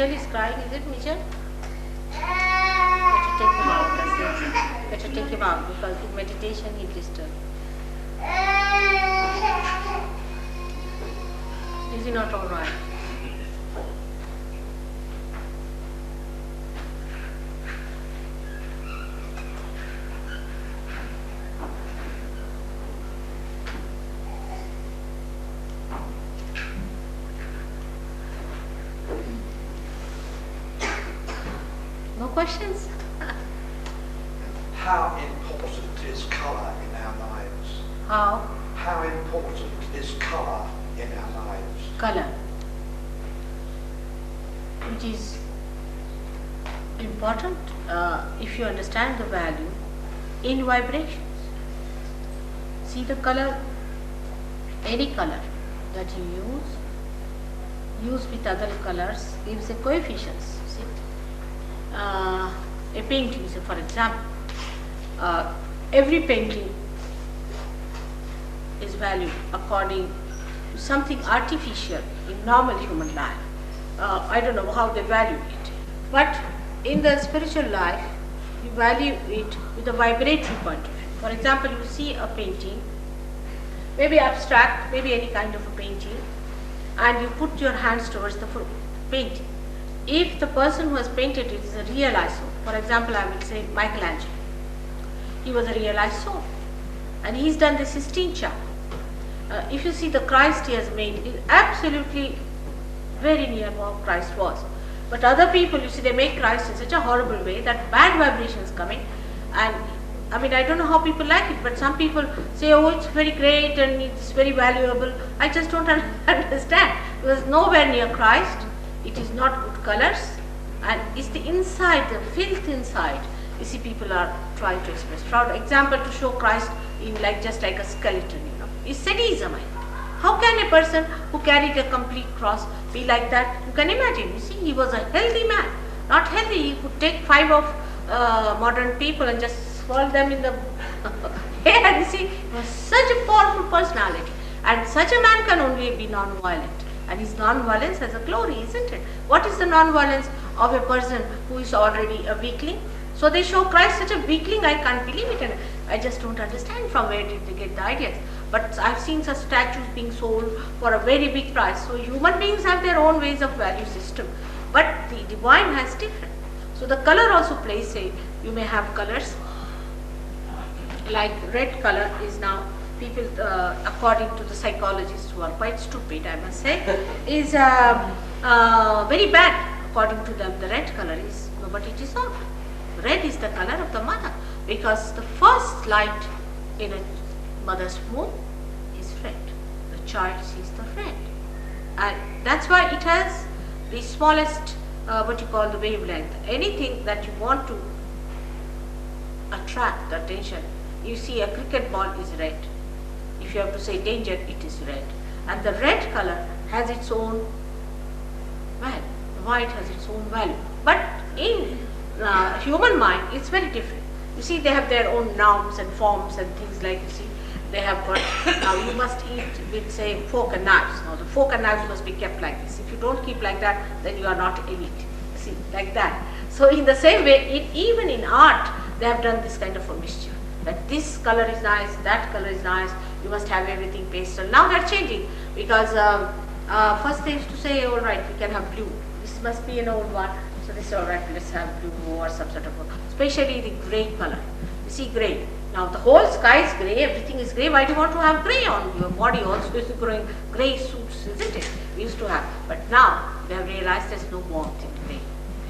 Mitchell is crying, is it Mitchell? Better take him out, that's it. Better take him out because in meditation he'll disturb. Is he not alright? No questions? How important is colour in our lives? How? How important is colour in our lives? Color, which is important if you understand the value in vibrations. See the color, any color that you use with other colors gives a coefficients. See, a painting, so for example, every painting is valued according to something artificial in normal human life. I don't know how they value it, but in the spiritual life, you value it with a vibratory point of view. For example, you see a painting, maybe abstract, maybe any kind of a painting, and you put your hands towards the painting. If the person who has painted it is a realized soul, for example, I will say Michelangelo, he was a realized soul, and he's done the Sistine Chapel. If you see the Christ he has made, it is absolutely very near what Christ was. But other people, you see, they make Christ in such a horrible way that bad vibrations coming, and I mean, I don't know how people like it, but some people say, oh, it's very great and it's very valuable. I just don't understand, because nowhere near Christ, it is not good colors, and it's the inside, the filth inside. You see, people are trying to express. For example, to show Christ in like just like a skeleton, is sadism. How can a person who carried a complete cross be like that? You can imagine. You see, he was a healthy man. Not healthy, he could take 5 of modern people and just swirl them in the hair. You see, he was such a powerful personality. And such a man can only be non-violent. And his non-violence has a glory, isn't it? What is the non-violence of a person who is already a weakling? So they show Christ such a weakling, I can't believe it, and I just don't understand from where did they get the ideas. But I've seen such statues being sold for a very big price. So human beings have their own ways of value system, but the divine has different. So the color also plays a, you may have colors, like red color is now, people according to the psychologists who are quite stupid, I must say, is very bad according to them. The red color is, no, but it is not. Red is the color of the mother, because the first light in a mother's womb is red. The child sees the red, and that's why it has the smallest what you call the wavelength. Anything that you want to attract the attention, you see a cricket ball is red. If you have to say danger, it is red, and the red color has its own value. The white has its own value, but in human mind it's very different. You see, they have their own nouns and forms and things, like you see, they have got, now you must eat with, say, fork and knives. Now the fork and knives must be kept like this. If you don't keep like that, then you are not elite. See, like that. So in the same way, even in art, they have done this kind of a mischief, that this color is nice, that color is nice, you must have everything pastel. Now they're changing, because first they used to say, all right, we can have blue. This must be an old one. So they say, all right, let's have blue or some sort of, especially the grey color. You see, grey. Now the whole sky is grey, everything is grey. Why do you want to have grey on your body? Also is growing grey suits, isn't it? We used to have, but now they have realized there's no warmth in grey,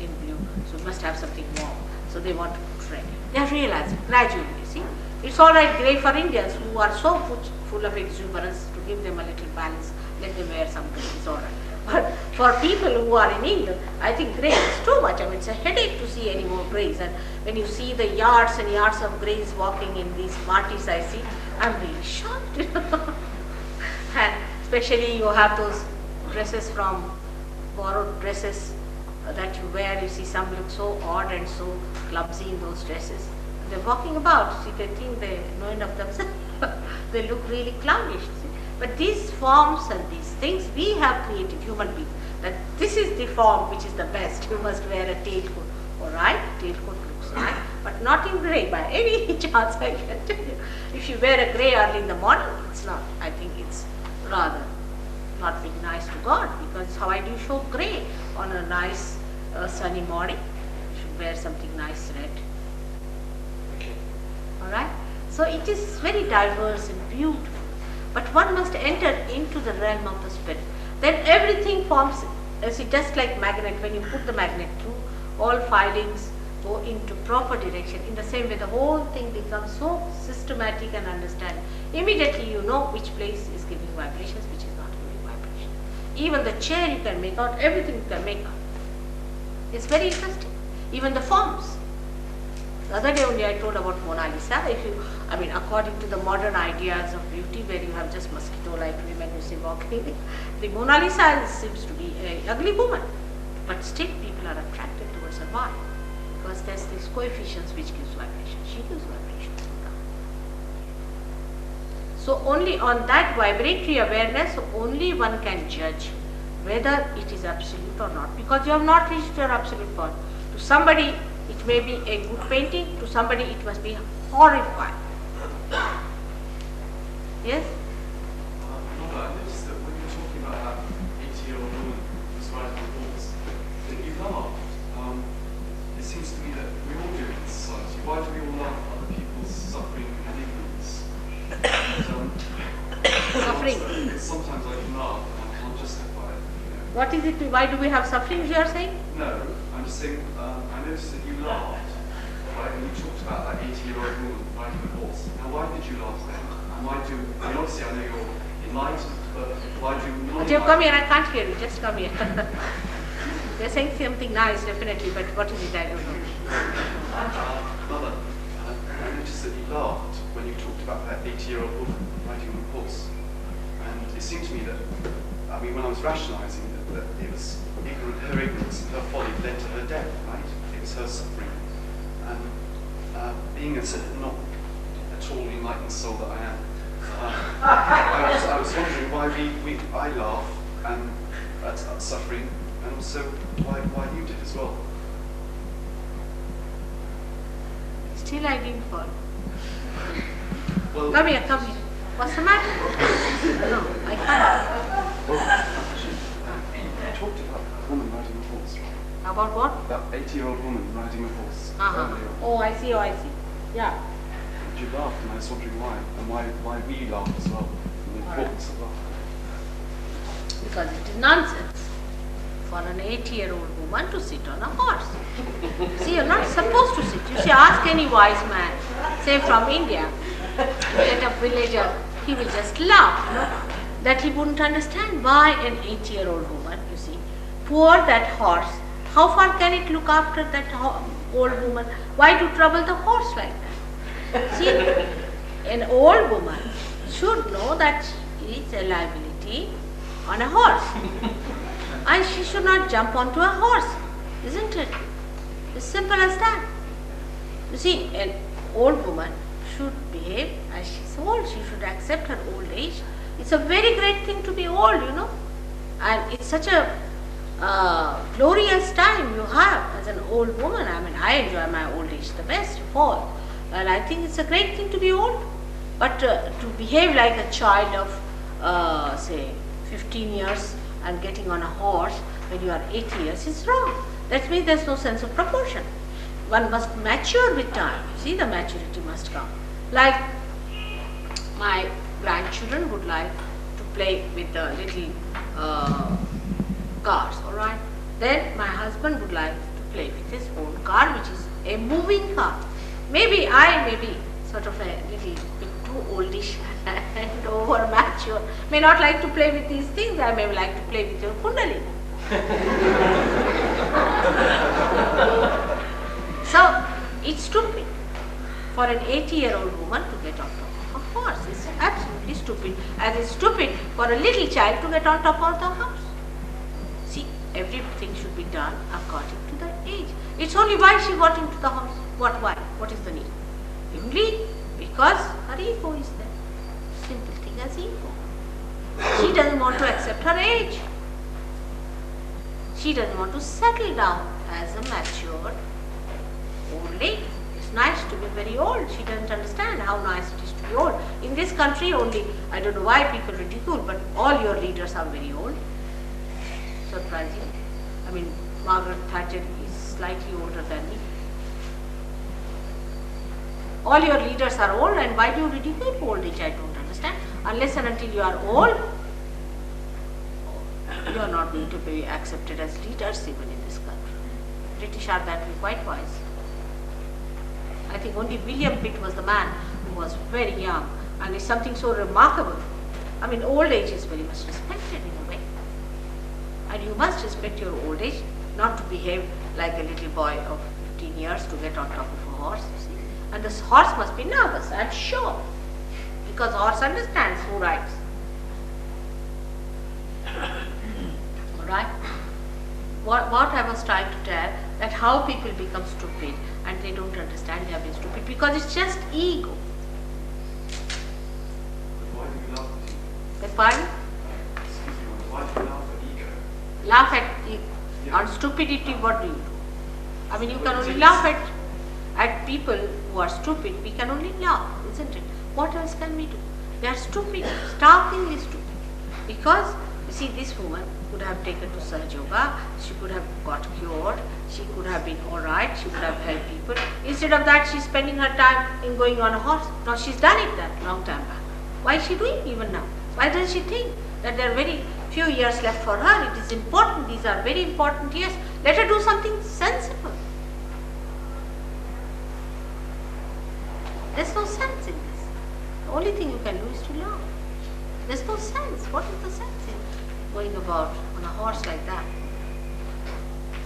in blue. So we must have something warm. So they want to put red. They have realized it gradually. You see, it's all right grey for Indians who are so full of exuberance, to give them a little balance. Let them wear some grey. It's all right. But for people who are in England, I think grey is too much. I mean, it's a headache to see any more greys. And when you see the yards and yards of greys walking in these parties, I see, I'm really shocked. And especially you have those dresses from borrowed dresses that you wear. You see, some look so odd and so clumsy in those dresses. They're walking about. See, they think they know enough themselves. They look really clownish. See? But these forms and these things we have created, human beings. that this is the form which is the best. You must wear a tailcoat. Alright, tailcoat looks nice, but not in grey by any chance, I can tell you. If you wear a grey early in the morning, it's not, I think it's rather not being nice to God, because how do you show grey on a nice sunny morning? You should wear something nice red. Okay. Alright, so it is very diverse and beautiful, but one must enter into the realm of the spirit. Then everything forms, see, just like magnet, when you put the magnet through, all filings go into proper direction. In the same way, the whole thing becomes so systematic and understand. Immediately you know which place is giving vibrations, which is not giving vibrations. Even the chair you can make out, everything you can make out. It's very interesting. Even the forms. The other day only I told about Mona Lisa. If you, I mean, according to the modern ideas of beauty, where you have just mosquito-like women you see walking, the Mona Lisa seems to be an ugly woman, but still people are attracted towards her. Why? Because there's these coefficients which gives vibration. She gives vibration. So only on that vibratory awareness, only one can judge whether it is absolute or not, because you have not reached your absolute form. To somebody it may be a good painting, to somebody it must be horrifying. Yes? I noticed that when you're talking about that 80-year-old woman who's riding on a horse, that you laughed. It seems to me that we all do it in society. Why do we all laugh at other people's suffering and ignorance? Suffering. Sometimes I can laugh and I can't justify it. You know. What is it? Why do we have suffering, you are saying? No, I'm just saying, I noticed that you laughed, right, when you talked about that 80-year-old woman riding a horse. Now, why did you laugh then? And why do, I mean, obviously I know you're enlightened, but why do you not? Jay, come here, I can't hear you, just come here. They're saying something nice, definitely, but what is it? I don't know. Mother, I noticed that you laughed when you talked about that 80-year-old woman riding on a horse. And it seemed to me that, I mean, when I was rationalizing that it was her ignorance and her folly led to her death, right? It was her suffering. And being a not at all enlightened soul that I am, I was wondering why I laugh and at suffering, and also why you did as well. Still I didn't fall. Well, Come here, come here. What's the matter? No, I can't. you talked about a woman riding a horse. About what? That 80-year-old woman riding a horse. Uh-huh. Earlier. Oh, I see, Yeah. You laughed, and I was wondering why, and why we laughed as well, and the importance of laughter. Because it is nonsense for an 80-year-old woman to sit on a horse. See, you're not supposed to sit. You see, ask any wise man, say from India, get a villager, he will just laugh, you know, that he wouldn't understand why an 80-year-old woman, you see, poor that horse, how far can it look after that old woman? Why to trouble the horse like that? See, an old woman should know that she is a liability on a horse. And she should not jump onto a horse, isn't it? It's simple as that. You see, an old woman should behave as she's old. She should accept her old age. It's a very great thing to be old, you know. And it's such a glorious time you have as an old woman. I mean, I enjoy my old age the best of all. And I think it's a great thing to be old. But to behave like a child of, say, 15 years and getting on a horse when you are 80 years is wrong. That means there's no sense of proportion. One must mature with time. See, the maturity must come. Like my grandchildren would like to play with the little cars, all right? Then my husband would like to play with his own car, which is a moving car. Maybe I may be sort of a little bit too oldish and over mature. May not like to play with these things. I may like to play with your Kundalini. So it's stupid for an 80-year-old woman to get on top of a horse. It's absolutely stupid. As it's stupid for a little child to get on top of the horse. See, everything should be done according to the age. It's only why she got into the horse. Why? What is the need? Only because her ego is there. Simple thing as ego. She doesn't want to accept her age. She doesn't want to settle down as a mature old lady. It's nice to be very old. She doesn't understand how nice it is to be old. In this country only, I don't know why people ridicule, but all your leaders are very old. Surprising. I mean, Margaret Thatcher is slightly older than me. All your leaders are old, and why do you ridicule old age? I don't understand. Unless and until you are old, you are not going to be accepted as leaders even in this country. British are that way quite wise. I think only William Pitt was the man who was very young, and it's something so remarkable. I mean, old age is very much respected in a way. And you must respect your old age, not to behave like a little boy of 15 years to get on top of a horse, you see. And this horse must be nervous, I'm sure, because horse understands who rides. Alright? What I was trying to tell, that how people become stupid and they don't understand they have been stupid because it's just ego. Why do you laugh at ego? Beg pardon? Excuse me, why do you laugh at ego? Laugh on stupidity, what do you do? I mean, you can only laugh at people who are stupid. We can only laugh, isn't it? What else can we do? They are stupid, startlingly stupid. Because, you see, this woman could have taken to Saj Yoga, she could have got cured, she could have been alright, she could have helped people. Instead of that, she's spending her time in going on a horse. Now, she's done it that long time back. Why is she doing even now? Why does she think that there are very few years left for her? It is important, these are very important years. Let her do something sensible. There's no sense in this. The only thing you can do is to laugh. There's no sense. What is the sense in going about on a horse like that?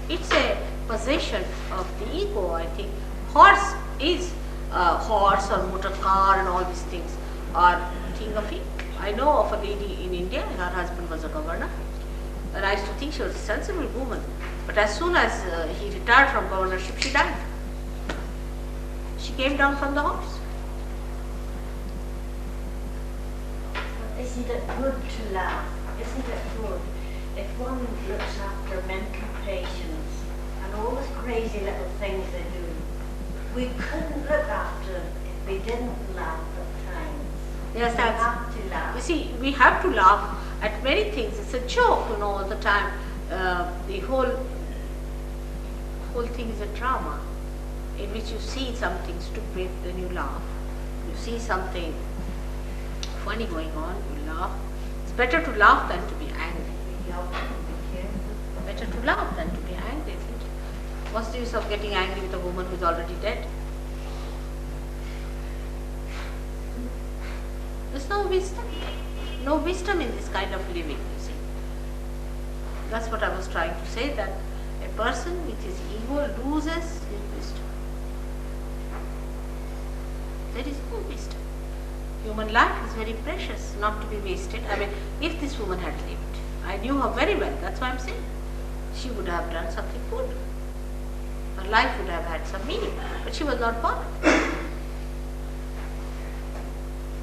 It's a possession of the ego, I think. Horse is horse or motor car and all these things are thing of ego. I know of a lady in India, her husband was a governor, and I used to think she was a sensible woman. But as soon as he retired from governorship, she died. She came down from the horse. Isn't it good to laugh? Isn't it good if one looks after mental patients and all the crazy little things they do? We couldn't look after them if we didn't laugh at times. Yes, we that's. have to laugh. You see, we have to laugh at many things. It's a joke, all the time. The whole thing is a drama in which you see something stupid, then you laugh. You see something funny going on, you laugh. It's better to laugh than to be angry. We love them, we care. Better to laugh than to be angry, isn't it? What's the use of getting angry with a woman who's already dead? There's no wisdom. No wisdom in this kind of living, you see. That's what I was trying to say, that a person with his ego loses his wisdom. There is no wisdom. Human life is very precious, not to be wasted. I mean, if this woman had lived, I knew her very well, that's why I'm saying, she would have done something good. Her life would have had some meaning, but she was not born.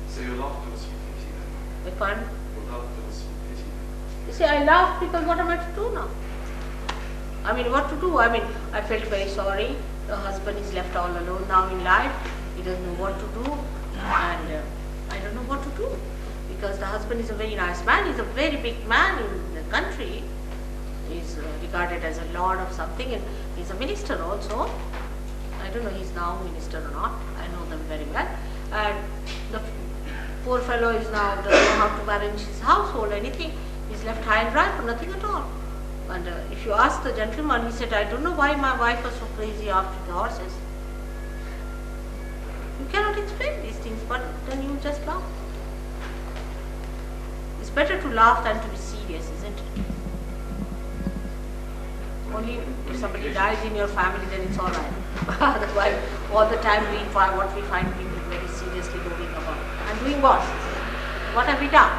So your laughter was for pity then? Beg pardon? Your laughter was for pity then? You see, I laughed because what am I to do now? I mean, what to do? I mean, I felt very sorry. The husband is left all alone now in life. He doesn't know what to do, and I don't know what to do, because the husband is a very nice man. He's a very big man in the country. He's regarded as a lord of something, and he's a minister also. I don't know he's now minister or not. I know them very well. And the poor fellow is now doesn't know how to manage his household, anything. He's left high and dry for nothing at all. And if you ask the gentleman, he said, I don't know why my wife was so crazy after the horses. You cannot explain these things, but then you just laugh. It's better to laugh than to be serious, isn't it? Only if somebody dies in your family, then it's all right. Otherwise, all the time we find what we find people very seriously moving about. And doing what? What have we done?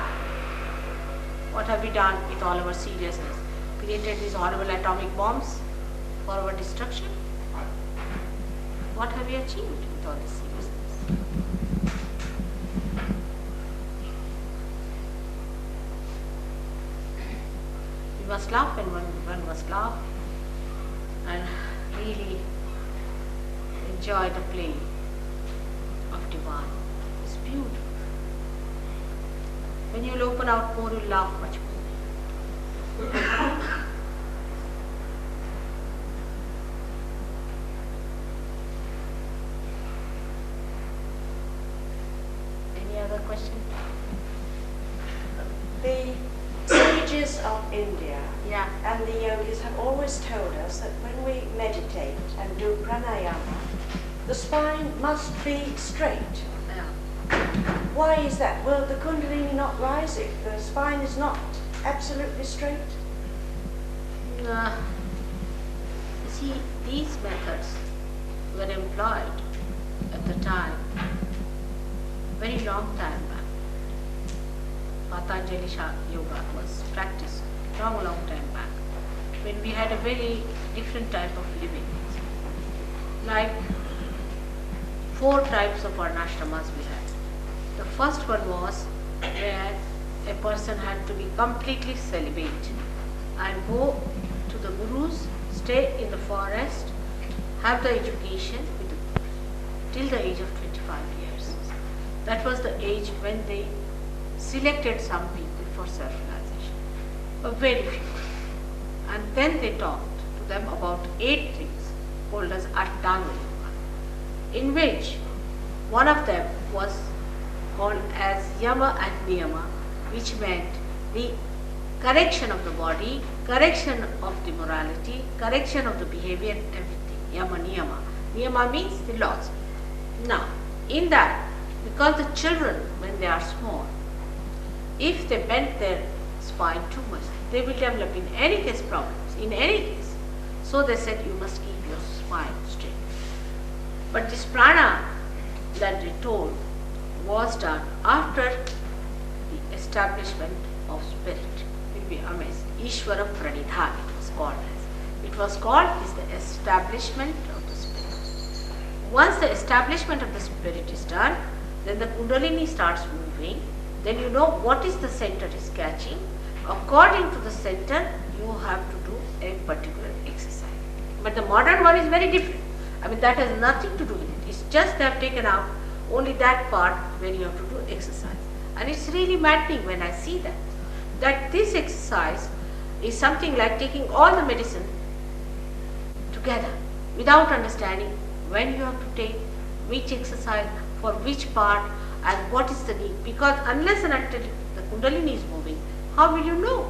What have we done with all our seriousness? Created these horrible atomic bombs for our destruction? What have we achieved with all this seriousness? We must laugh when one must laugh, and really enjoy the play of divine. It's beautiful. When you'll open out more, you'll laugh much more. Any other question? The sages of India Yeah. and the yogis have always told us that when we meditate and do pranayama, the spine must be straight. Yeah. Why is that? Will the kundalini not rise if the spine is not absolutely straight? You see, these methods were employed at the time, very long time back. Patanjali Yoga was practiced long time back, when we had a very different type of living. Like 4 types of varnashramas we had. The first one was where a person had to be completely celibate and go to the gurus, stay in the forest, have the education with the gurus till the age of 25 years. That was the age when they selected some people for self-realization, but very few. And then they talked to them about 8 things called as Ashtanga Yoga, in which one of them was called as Yama and Niyama, which meant the correction of the body, correction of the morality, correction of the behavior, everything. Yama, Niyama. Niyama means the laws. Now, in that, because the children, when they are small, if they bend their spine too much, they will develop in any case problems, in any case. So they said you must keep your spine straight. But this prana that they told was done after the establishment of spirit. You'll be amazed. Ishvara Pranidhan it was called as. It was called is the establishment of the spirit. Once the establishment of the spirit is done, then the kundalini starts moving. Then you know what is the center is catching. According to the center, you have to do a particular exercise. But the modern one is very different. I mean, that has nothing to do with it. It's just they have taken out only that part where you have to do exercise. And it's really maddening when I see that. That this exercise is something like taking all the medicine together without understanding when you have to take which exercise for which part and what is the need. Because unless and until the kundalini is moving, how will you know?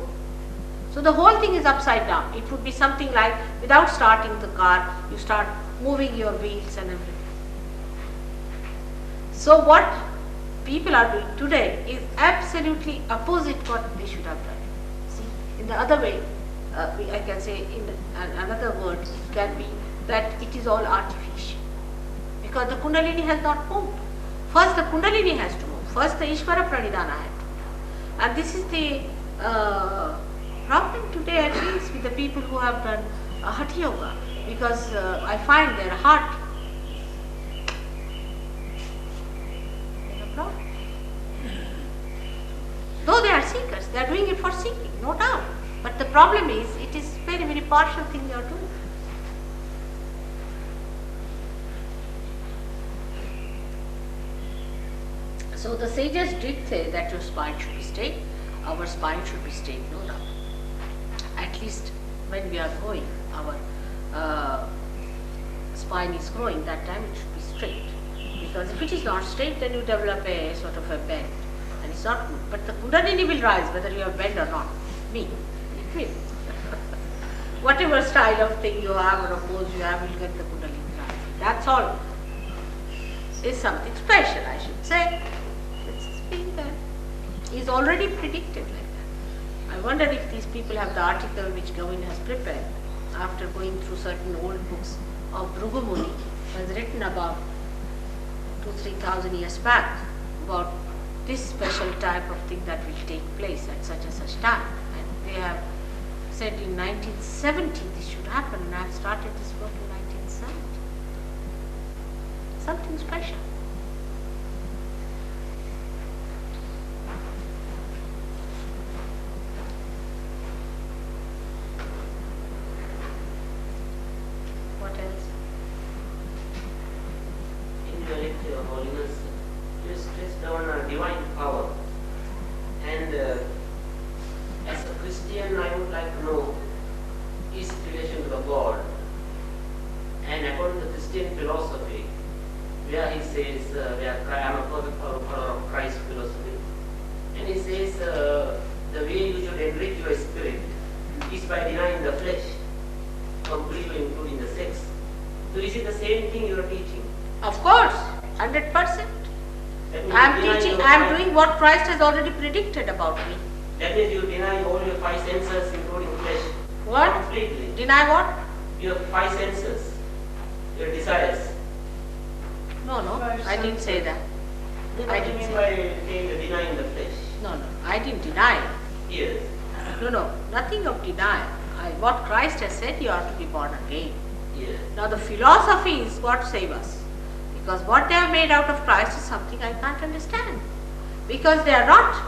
So the whole thing is upside down. It would be something like without starting the car, you start moving your wheels and everything. So what people are doing today is absolutely opposite what they should have done. See, in the other way, I can say in another word, it can be that it is all artificial. Because the kundalini has not moved. First the kundalini has to move. First the Ishvara Pranidhana has to move. And this is the problem today, at least with the people who have done Hatha Yoga. Because I find their heart in a problem. Though they are seekers, they are doing it for seeking, no doubt. But the problem is, it is very, very partial thing they are doing. So the sages did say that your spine should be straight, our spine should be straight, no doubt. At least when we are growing, our spine is growing, that time it should be straight. Because if it is not straight, then you develop a sort of a bend, and it's not good. But the kundalini will rise whether you have bend or not. It will. Whatever style of thing you have or a pose you have, will get the kundalini rising. That's all. It's something special, I should say. It's being there. It's already predicted like that. I wonder if these people have the article which Govind has prepared after going through certain old books of Bhrigu Muni, has written about 2,000-3,000 years back about this special type of thing that will take place at such and such time. And they have said in 1970 this should happen, and I have started this work in 1970. Something special. Your Holiness, you stressed on divine power. And as a Christian, I would like to know his relation to the God. And according to Christian philosophy, where he says, I am a perfect follower of Christ's philosophy, and he says the way you should enrich your spirit is by denying the flesh, completely including the sex. So is it the same thing you are teaching? Of course, 100%. That means I am you deny teaching, your I am five- doing what Christ has already predicted about me. That means you deny all your five senses, including flesh. What? Completely. Deny what? Your five senses, your desires. No, I didn't say that. Then I what do you didn't mean by saying denying the flesh? No, I didn't deny. Yes. No, nothing of denial. What Christ has said, you are to be born again. Yes. Now the philosophy is what save us. Because what they have made out of Christ is something I can't understand. Because they are not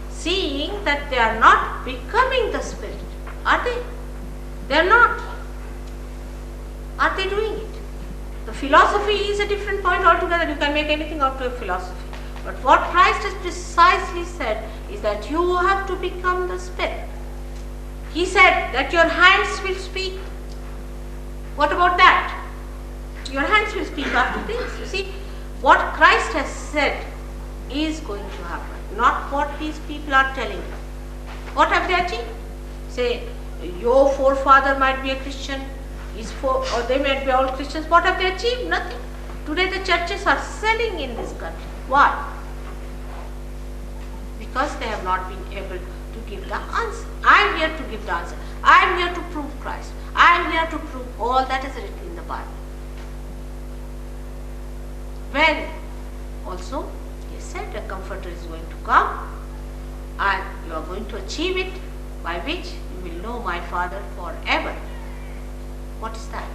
seeing that they are not becoming the Spirit. Are they? They are not. Are they doing it? The philosophy is a different point altogether. You can make anything out of a philosophy. But what Christ has precisely said is that you have to become the Spirit. He said that your hands will speak. What about that? Your hands will speak after this. You see, what Christ has said is going to happen, not what these people are telling you. What have they achieved? Say, your forefather might be a Christian, or they might be all Christians. What have they achieved? Nothing. Today the churches are selling in this country. Why? Because they have not been able to give the answer. I am here to give the answer. I am here to prove Christ. I am here to prove all that is written in the Bible. When also he said a comforter is going to come and you are going to achieve it, by which you will know my Father forever. What is that?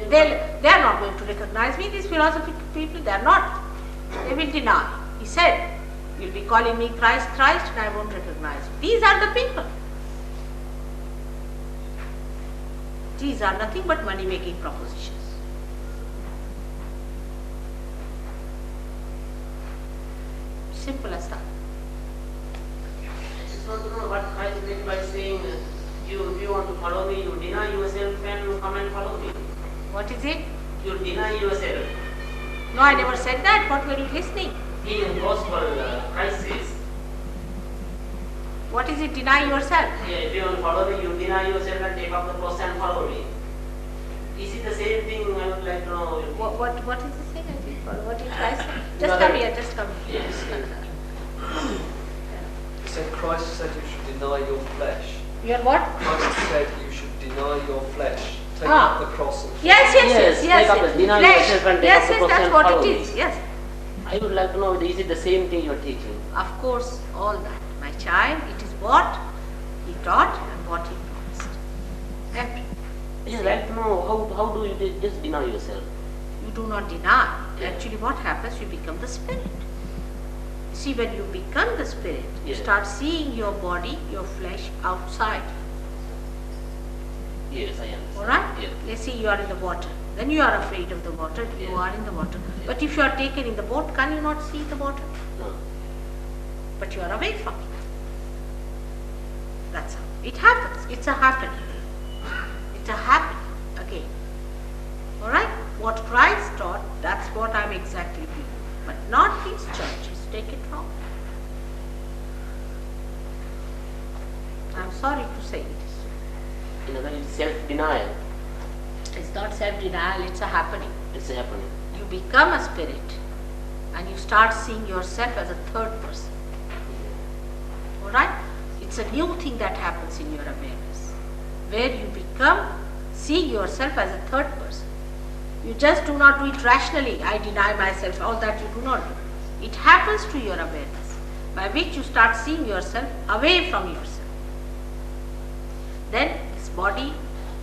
They are not going to recognize me, these philosophical people, they are not. They will deny. He said, you will be calling me Christ, and I won't recognize you. These are the people. These are nothing but money-making propositions. Simple as that. I just want to know what Christ meant by saying, if you want to follow me, you deny yourself and come and follow me. What is it? You deny yourself. No, I never said that. What were you listening? In gospel, Christ says, What is it? Deny yourself. if you want to follow me, you deny yourself and take up the cross and follow me. Is it the same thing? I would like to know. What is the thing? I didn't follow. What did Christ say? Just Mother- come here, just come here. Yes. He said Christ said you should deny your flesh. You are what? Christ said you should deny your flesh. Take Ah. up the cross and Yes, Take up the- deny Flesh. yourself and take Yes, up the yes, cross that's and what follow it me. is. Yes. I would like to know, is it the same thing you are teaching? Of course, all that. My child, it is what he taught and what he promised. Everything. I just like to know, how do you just deny yourself? You do not deny. Actually, what happens? You become the Spirit. See, when you become the Spirit, you Yes. start seeing your body, your flesh outside. Yes, I understand. Alright? Yes. Let's say you are in the water. Then you are afraid of the water. You Yes. are in the water. But if you are taken in the boat, can you not see the water? No. But you are away from it. That's how. It happens. It's a happening. It's a happening again. Alright? What Christ taught, that's what I'm exactly doing. But not these churches. Take it wrong. I'm sorry to say this. In other words, self-denial. It's not self-denial, it's a happening. It's happening. You become a spirit and you start seeing yourself as a third person. Alright? It's a new thing that happens in your awareness, where you become seeing yourself as a third person. You just do not do it rationally. I deny myself, all that you do not do. It happens to your awareness, by which you start seeing yourself away from yourself. Then this body,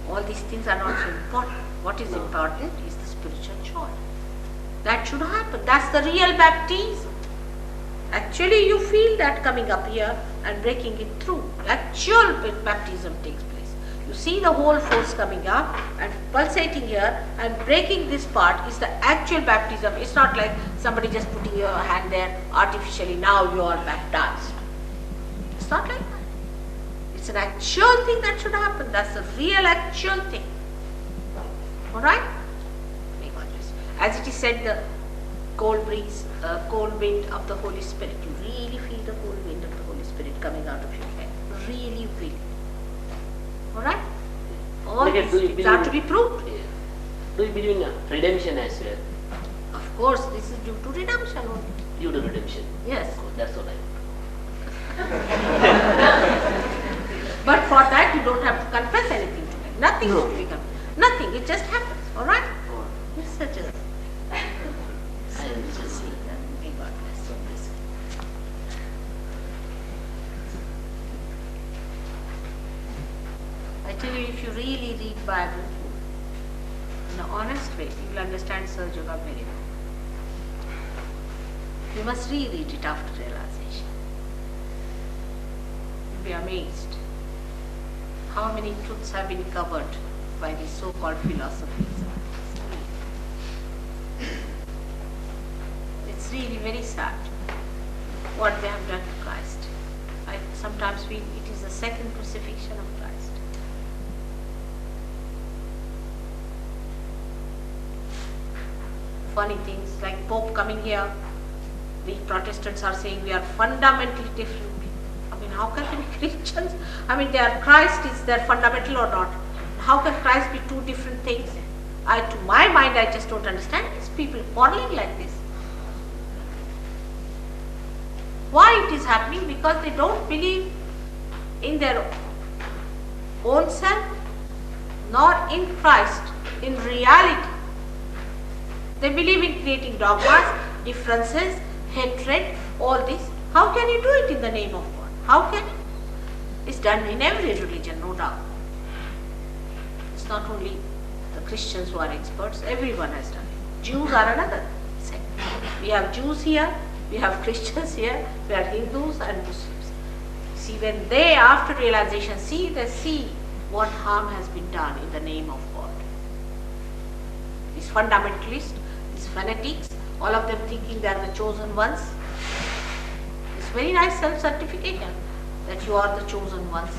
all these things are not so important. What is No. important is the spiritual joy. That should happen. That's the real baptism. Actually, you feel that coming up here and breaking it through. Actual baptism takes place. You see the whole force coming up and pulsating here and breaking this part is the actual baptism. It's not like somebody just putting your hand there artificially, now you are baptized. It's not like that. It's an actual thing that should happen. That's the real actual thing. Alright? As it is said, the cold breeze, cold wind of the Holy Spirit. You really feel the cold wind of the Holy Spirit coming out of your head. Really feel it. Alright? All Okay, these do you things are to believe- be proved. Do you believe in redemption as well? Of course, this is due to redemption only. Due to redemption. Yes. Of course, that's all right. But for that you don't have to confess anything to me. Nothing No. is to be confessed. Nothing. It just happens. Alright? Oh, Yes, such a I am just saying. May God bless you. I tell you, if you really read Bible in an honest way, you will understand Saj Yoga very well. You must reread it after realization. You'll be amazed how many truths have been covered by these so-called philosophies. It's really very sad what they have done to Christ. I sometimes feel it is the second crucifixion of Christ. Funny things like Pope coming here, we Protestants are saying we are fundamentally different. I mean, how can they be Christians? I mean, Christ is their fundamental or not? How can Christ be two different things? To my mind, I just don't understand these people quarreling like this. Why it is happening? Because they don't believe in their own self, nor in Christ, in reality. They believe in creating dogmas, differences, hatred, all this. How can you do it in the name of God? How can you? It's done in every religion, no doubt. It's not only the Christians who are experts, everyone has done it. Jews are another sect. We have Jews here, we have Christians here, we have Hindus and Muslims. See, when they, after realization, they see what harm has been done in the name of God. These fundamentalists, these fanatics, all of them thinking they are the chosen ones. It's very nice self-certification that you are the chosen ones.